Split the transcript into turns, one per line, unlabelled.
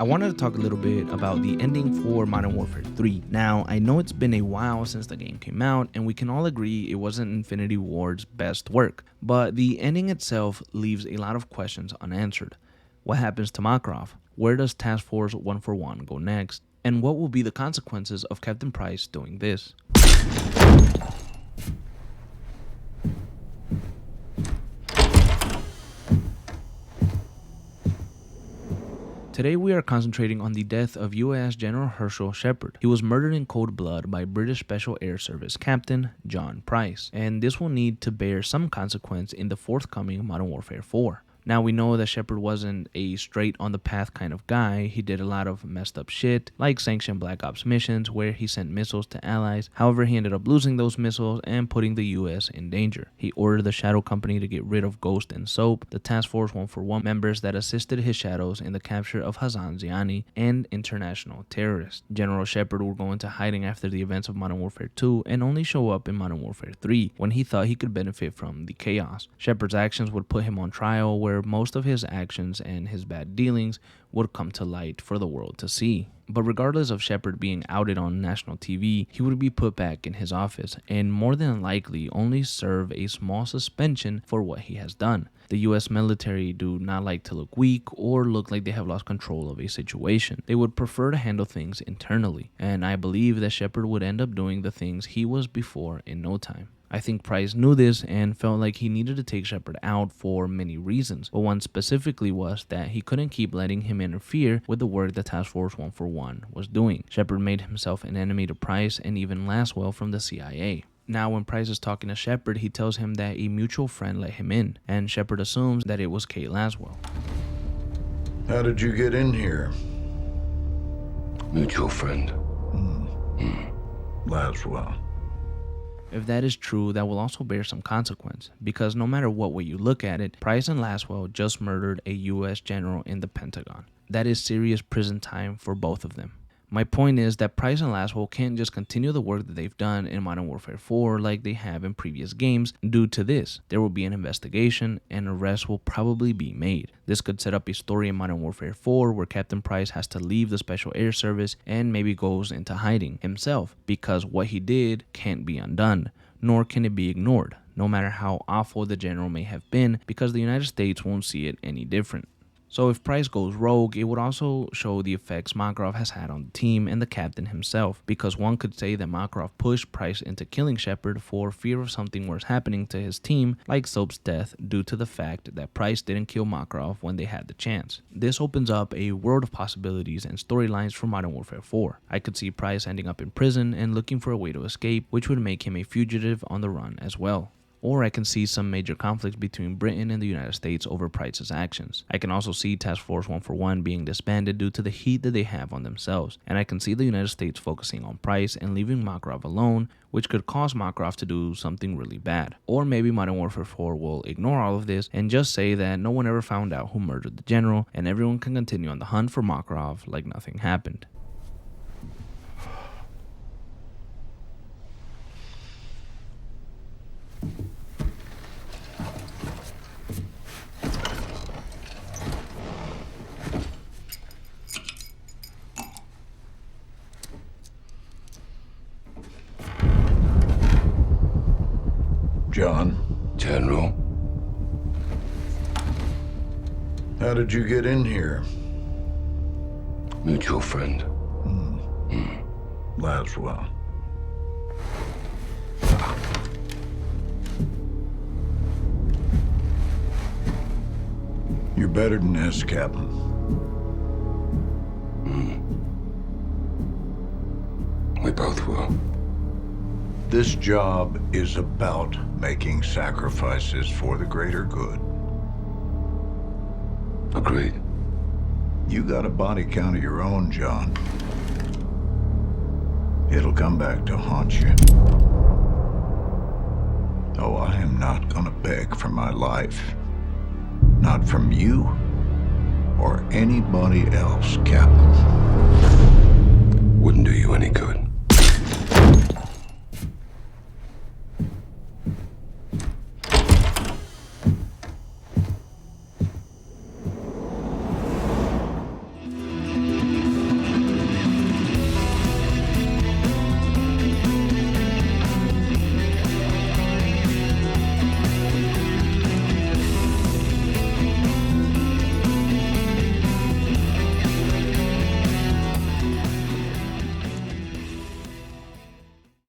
I wanted to talk a little bit about the ending for Modern Warfare 3. Now, I know it's been a while since the game came out, and we can all agree it wasn't Infinity Ward's best work, but the ending itself leaves a lot of questions unanswered. What happens to Makarov? Where does Task Force 141 go next? And what will be the consequences of Captain Price doing this? Today we are concentrating on the death of U.S. General Hershel Shepard. He was murdered in cold blood by British Special Air Service Captain John Price, and this will need to bear some consequence in the forthcoming Modern Warfare 4. Now, we know that Shepard wasn't a straight on the path kind of guy. He did a lot of messed up shit, like sanctioned Black Ops missions where he sent missiles to allies. However, he ended up losing those missiles and putting the US in danger. He ordered the Shadow Company to get rid of Ghost and Soap, the Task Force 141 members that assisted his shadows in the capture of Hassan Ziani, and international terrorists. General Shepard would go into hiding after the events of Modern Warfare 2 and only show up in Modern Warfare 3 when he thought he could benefit from the chaos. Shepard's actions would put him on trial, where most of his actions and his bad dealings would come to light for the world to see. But regardless of Shepard being outed on national TV, he would be put back in his office and more than likely only serve a small suspension for what he has done. The US military do not like to look weak or look like they have lost control of a situation. They would prefer to handle things internally, and I believe that Shepard would end up doing the things he was before in no time. I think Price knew this and felt like he needed to take Shepard out for many reasons, but one specifically was that he couldn't keep letting him interfere with the work that Task Force 141 was doing. Shepard made himself an enemy to Price and even Laswell from the CIA. Now, when Price is talking to Shepard, he tells him that a mutual friend let him in, and Shepard assumes that it was Kate Laswell.
How did you get in here?
Mutual friend.
Laswell.
If that is true, that will also bear some consequence, because no matter what way you look at it, Price and Laswell just murdered a US general in the Pentagon. That is serious prison time for both of them. My point is that Price and Laswell can't just continue the work that they've done in Modern Warfare 4 like they have in previous games. Due to this, there will be an investigation and arrests will probably be made. This could set up a story in Modern Warfare 4 where Captain Price has to leave the Special Air Service and maybe goes into hiding himself, because what he did can't be undone, nor can it be ignored, no matter how awful the general may have been, because the United States won't see it any different. So if Price goes rogue, it would also show the effects Makarov has had on the team and the captain himself, because one could say that Makarov pushed Price into killing Shepard for fear of something worse happening to his team, like Soap's death, due to the fact that Price didn't kill Makarov when they had the chance. This opens up a world of possibilities and storylines for Modern Warfare 4. I could see Price ending up in prison and looking for a way to escape, which would make him a fugitive on the run as well. Or I can see some major conflicts between Britain and the United States over Price's actions. I can also see Task Force 141 being disbanded due to the heat that they have on themselves. And I can see the United States focusing on Price and leaving Makarov alone, which could cause Makarov to do something really bad. Or maybe Modern Warfare 4 will ignore all of this and just say that no one ever found out who murdered the general, and everyone can continue on the hunt for Makarov like nothing happened.
John,
General.
how did you get in here?
Mutual friend.
Laswell. You're better than this, Captain.
We both will.
This job is about making sacrifices for the greater good.
Agreed.
You got a body count of your own, John. It'll come back to haunt you. Oh, I am not gonna beg for my life. Not from you or anybody else, Captain.
Wouldn't do you any good.